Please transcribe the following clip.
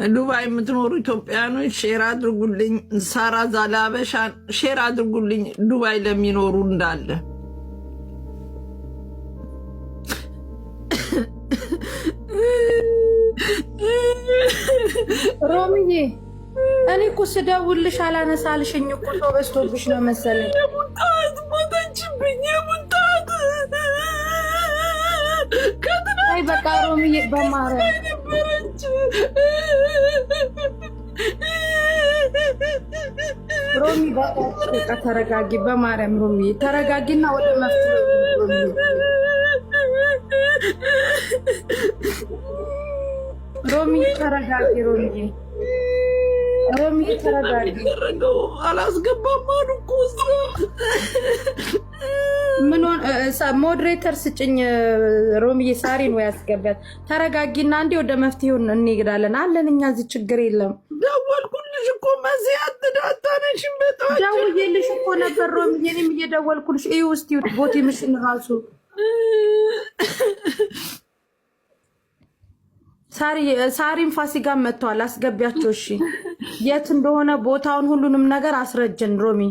ዱባይ የምትኖሩ ኢትዮጵያኖች ሼር አድርጉልኝ። ሳራ ዛላበሻን ሼር አድርጉልኝ። ዱባይ ለሚኖሩ እንዳለ ሮሚዬ እኔ እኮ ስደውልሽ አላነሳልሽኝ እኮ ሰው በዝቶብሽ ነው መሰለኝ። የሙጣት ሞተችብኝ። የሙጣት አይ በቃ ሮሚዬ በማርያም ሮሚ በቃ ተረጋጊ። በማርያም ሮሚዬ ተረጋጊና ወደ መፍትሄ ሮሚዬ ተረጋጊ። ሮሚዬ ተረጋጊ። አላስገባም አሉ እኮ ምን ሞዴሬተር ስጭኝ ሮሚዬ። ሳሪን ወይ አስገቢያት። ተረጋጊና እንዴ ወደ መፍትሄው እንሄዳለን አለን። እኛ እዚህ ችግር የለም። ደወልኩልሽ እኮ መዚህ አትዳታነሽም። በጣም ደውዬልሽ እኮ ነበር ሮሚዬ። እኔም እየደወልኩልሽ እዩ እስቲ ቦቴ ምሽን ራሱ ሳሪን ፋሲካን መጥተዋል። አስገቢያቸው እሺ። የት እንደሆነ ቦታውን ሁሉንም ነገር አስረጀን ሮሚ።